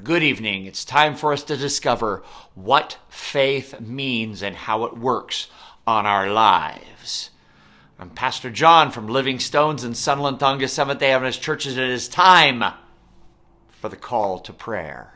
Good evening. It's time for us to discover what faith means and how it works on our lives. I'm Pastor John from Living Stones in Sunland, Tujunga Seventh-day Adventist Churches. It is time for the call to prayer.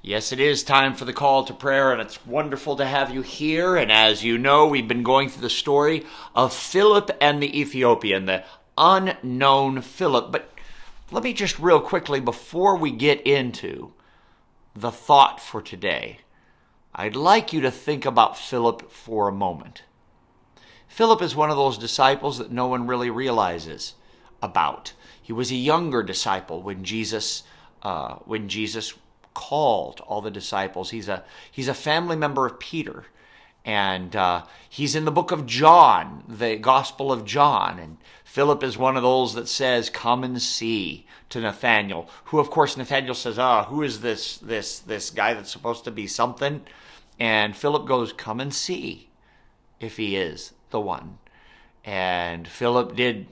Yes, it is time for the call to prayer, and it's wonderful to have you here. And as you know, we've been going through the story of Philip and the Ethiopian, the unknown Philip. But let me just real quickly, before we get into the thought for today, I'd like you to think about Philip for a moment. Philip is one of those disciples that no one really realizes about. He was a younger disciple when Jesus called all the disciples. He's a family member of Peter, and he's in the book of John, the Gospel of John. And Philip is one of those that says, "Come and see," to Nathanael, who of course Nathanael says, who is this guy that's supposed to be something? And Philip goes, "Come and see if he is the one." And Philip did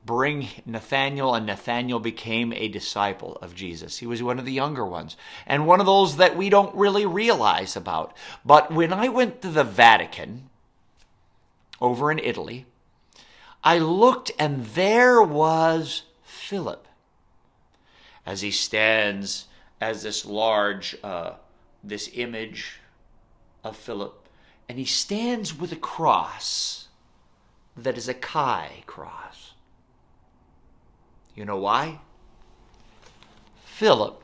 bring Nathanael, and Nathanael became a disciple of Jesus. He was one of the younger ones, and one of those that we don't really realize about. But when I went to the Vatican over in Italy, I looked, and there was Philip as he stands as this large, this image of Philip, and he stands with a cross that is a Chi cross. You know why? Philip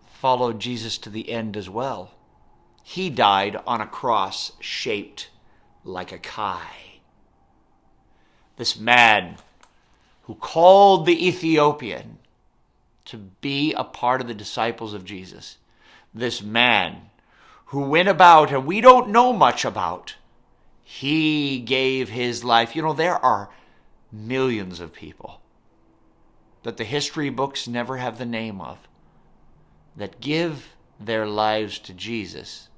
followed Jesus to the end as well. He died on a cross shaped like a Chi. This man who called the Ethiopian to be a part of the disciples of Jesus, this man who went about, and we don't know much about, he gave his life. You know, there are millions of people that the history books never have the name of, that give their lives to Jesus,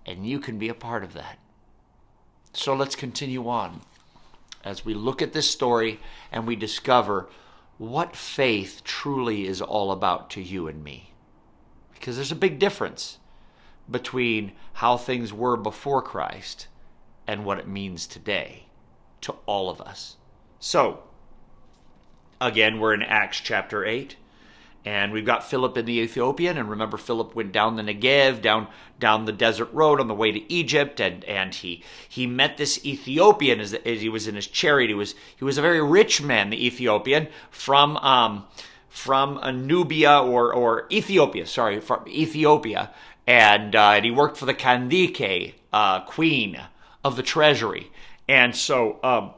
and you can be a part of that. So let's continue on as we look at this story and we discover what faith truly is all about to you and me. Because there's a big difference between how things were before Christ and what it means today to all of us. So, again, we're in Acts chapter 8, and we've got Philip and the Ethiopian. And remember, Philip went down the Negev, down the desert road on the way to Egypt, and he met this Ethiopian as he was in his chariot. He was a very rich man, the Ethiopian, from Nubia or Ethiopia. From Ethiopia, and he worked for the Kandike, queen of the treasury, and so.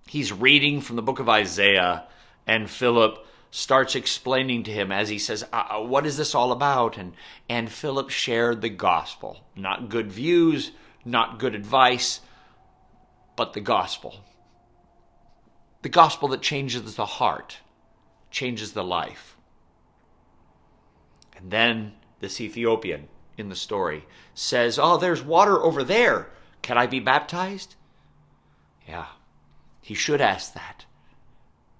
He's reading from the book of Isaiah, and Philip starts explaining to him as he says, what is this all about? And Philip shared the gospel. Not good views, not good advice, but the gospel. The gospel that changes the heart, changes the life. And then this Ethiopian in the story says, there's water over there. Can I be baptized? Yeah. He should ask that,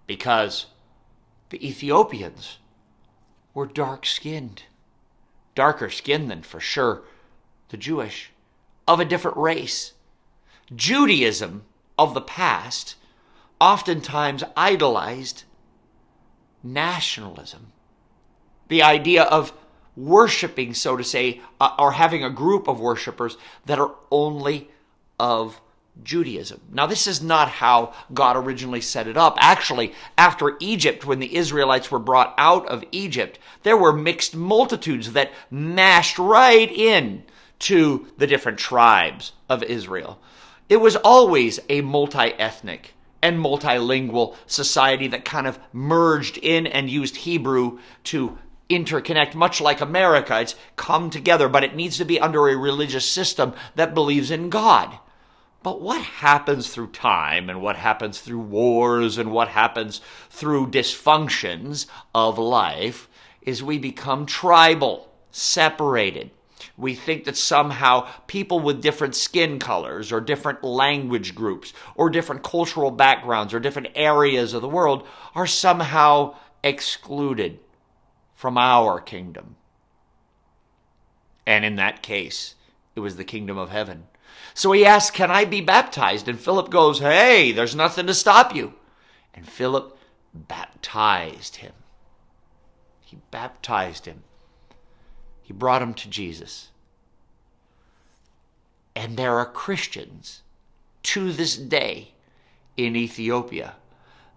because the Ethiopians were dark-skinned, darker skinned than, for sure, the Jewish, of a different race. Judaism of the past oftentimes idolized nationalism, the idea of worshiping, so to say, or having a group of worshipers that are only of Judaism. Now, this is not how God originally set it up. Actually, after Egypt, when the Israelites were brought out of Egypt, there were mixed multitudes that mashed right in to the different tribes of Israel. It was always a multi-ethnic and multilingual society that kind of merged in and used Hebrew to interconnect, much like America. It's come together, but it needs to be under a religious system that believes in God. But what happens through time, and what happens through wars, and what happens through dysfunctions of life is we become tribal, separated. We think that somehow people with different skin colors or different language groups or different cultural backgrounds or different areas of the world are somehow excluded from our kingdom. And in that case, it was the kingdom of heaven. So he asked, can I be baptized? And Philip goes, hey, there's nothing to stop you. And Philip baptized him. He baptized him. He brought him to Jesus. And there are Christians to this day in Ethiopia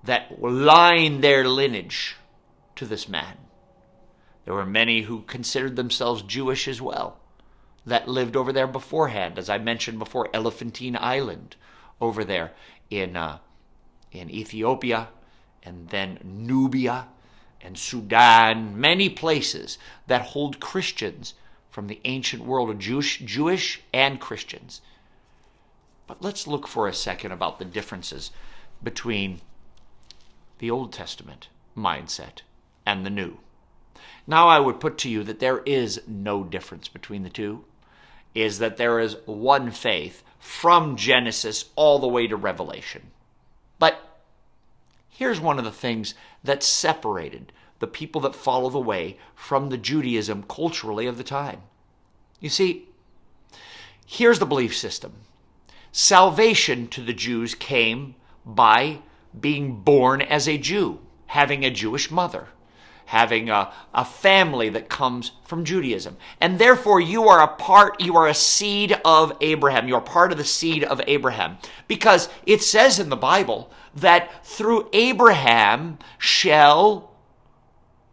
that line their lineage to this man. There were many who considered themselves Jewish as well, that lived over there beforehand. As I mentioned before, Elephantine Island over there in Ethiopia, and then Nubia and Sudan, many places that hold Christians from the ancient world of Jewish and Christians. But let's look for a second about the differences between the Old Testament mindset and the New. Now I would put to you that there is no difference between the two, is that there is one faith from Genesis all the way to Revelation. But here's one of the things that separated the people that follow the way from the Judaism culturally of the time. You see, here's the belief system. Salvation to the Jews came by being born as a Jew, having a Jewish mother, having a family that comes from Judaism. And therefore you are a seed of Abraham. You are part of the seed of Abraham. Because it says in the Bible that through Abraham shall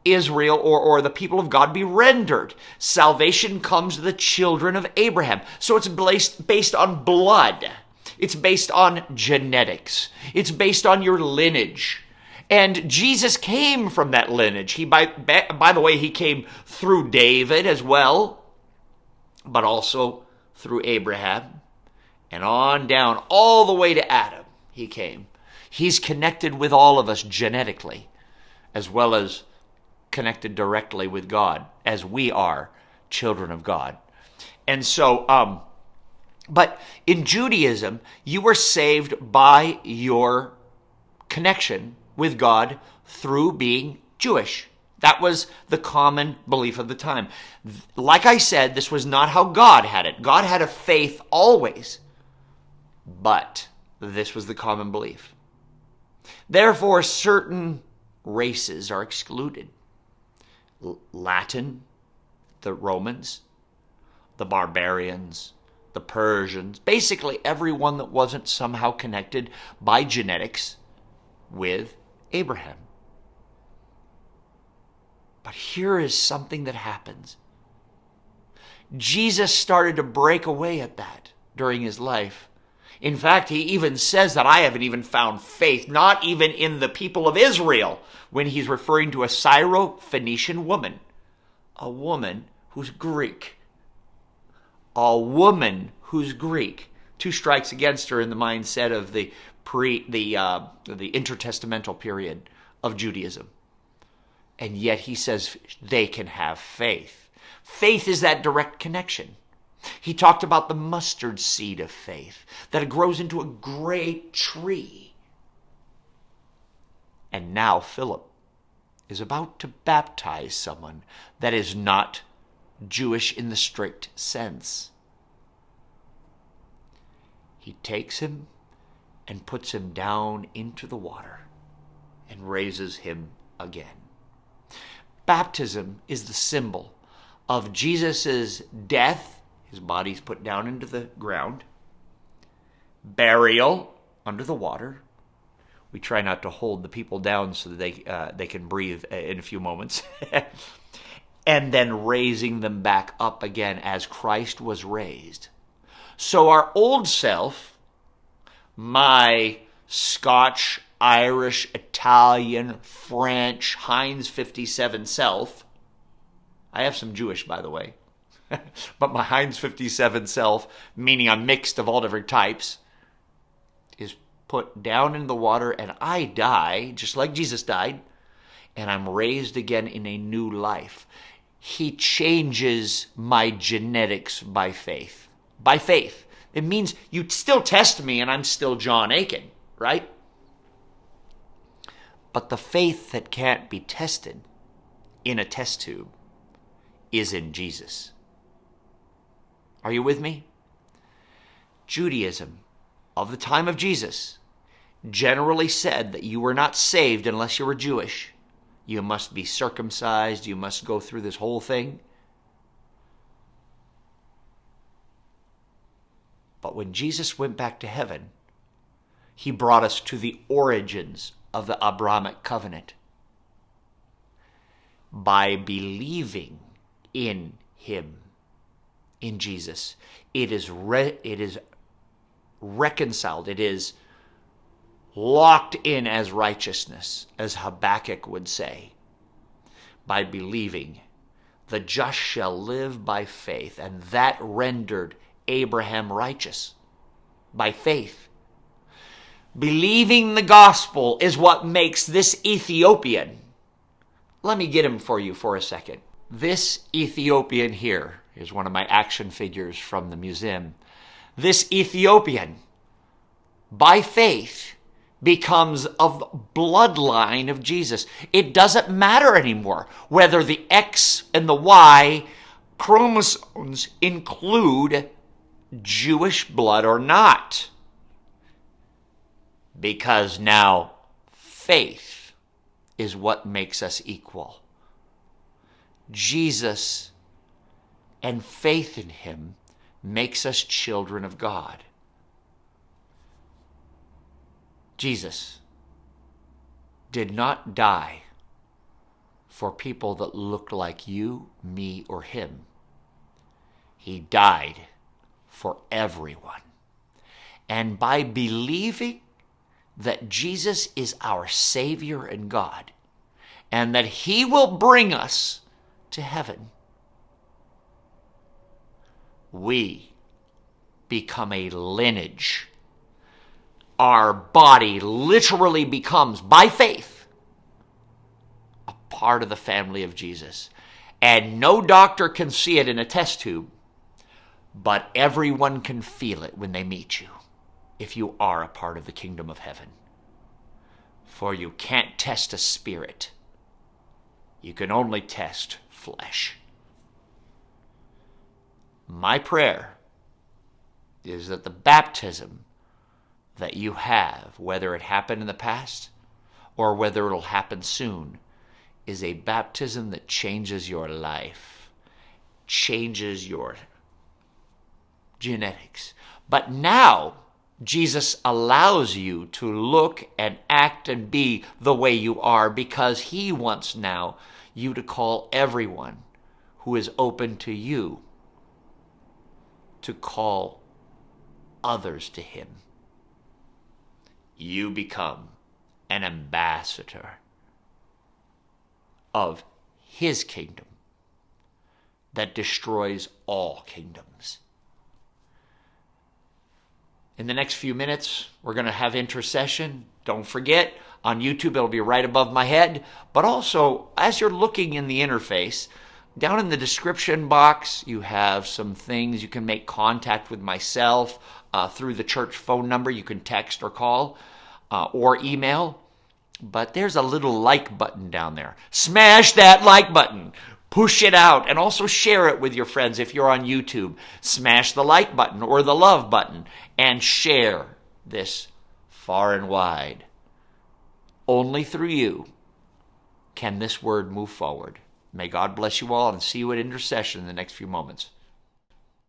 Israel or the people of God be rendered. Salvation comes to the children of Abraham. So it's based on blood. It's based on genetics. It's based on your lineage. And Jesus came from that lineage. He, by the way, he came through David as well, but also through Abraham, and on down all the way to Adam he came. He's connected with all of us genetically, as well as connected directly with God, as we are children of God. And so, but in Judaism, you were saved by your connection with God through being Jewish. That was the common belief of the time. Like I said, this was not how God had it. God had a faith always, but this was the common belief. Therefore, certain races are excluded. Latin, the Romans, the barbarians, the Persians, basically everyone that wasn't somehow connected by genetics with Abraham. But here is something that happens. Jesus started to break away at that during his life. In fact, he even says that I haven't even found faith, not even in the people of Israel, when he's referring to a Syro-Phoenician woman, a woman who's Greek. A woman who's Greek. Two strikes against her in the mindset of the intertestamental period of Judaism. And yet he says they can have faith. Faith is that direct connection. He talked about the mustard seed of faith, that it grows into a great tree. And now Philip is about to baptize someone that is not Jewish in the strict sense. He takes him and puts him down into the water and raises him again. Baptism is the symbol of Jesus' death, his body's put down into the ground, burial under the water. We try not to hold the people down so that they can breathe in a few moments. And then raising them back up again as Christ was raised. So our old self, my Scotch, Irish, Italian, French, Heinz 57 self, I have some Jewish, by the way, but my Heinz 57 self, meaning I'm mixed of all different types, is put down in the water and I die, just like Jesus died, and I'm raised again in a new life. he changes my genetics by faith. By faith. It means you still test me and I'm still John Aitken, right? But the faith that can't be tested in a test tube is in Jesus. Are you with me? Judaism of the time of Jesus generally said that you were not saved unless you were Jewish. You must be circumcised. You must go through this whole thing. But when Jesus went back to heaven, he brought us to the origins of the Abrahamic covenant. By believing in him, in Jesus, it is reconciled. It is locked in as righteousness, as Habakkuk would say. By believing, the just shall live by faith, and that rendered Abraham righteous by faith. Believing the gospel is what makes this Ethiopian. Let me get him for you for a second. This Ethiopian here is one of my action figures from the museum. This Ethiopian, by faith, becomes of the bloodline of Jesus. It doesn't matter anymore whether the X and the Y chromosomes include Jewish blood or not. Because now faith is what makes us equal. Jesus and faith in him makes us children of God. Jesus did not die for people that looked like you, me, or him. He died for everyone. And by believing that Jesus is our Savior and God, and that he will bring us to heaven, we become a lineage. Our body literally becomes, by faith, a part of the family of Jesus. And no doctor can see it in a test tube, but everyone can feel it when they meet you, if you are a part of the kingdom of heaven. For you can't test a spirit. You can only test flesh. My prayer is that the baptism that you have, whether it happened in the past or whether it'll happen soon, is a baptism that changes your life, changes your genetics. But now, Jesus allows you to look and act and be the way you are because he wants now you to call everyone who is open to you to call others to him. You become an ambassador of his kingdom that destroys all kingdoms. In the next few minutes, we're going to have intercession. Don't forget, on YouTube, it'll be right above my head. But also, as you're looking in the interface, down in the description box, you have some things. You can make contact with myself through the church phone number. You can text or call or email. But there's a little like button down there. Smash that like button. Push it out and also share it with your friends if you're on YouTube. Smash the like button or the love button and share this far and wide. Only through you can this word move forward. May God bless you all and see you at intercession in the next few moments.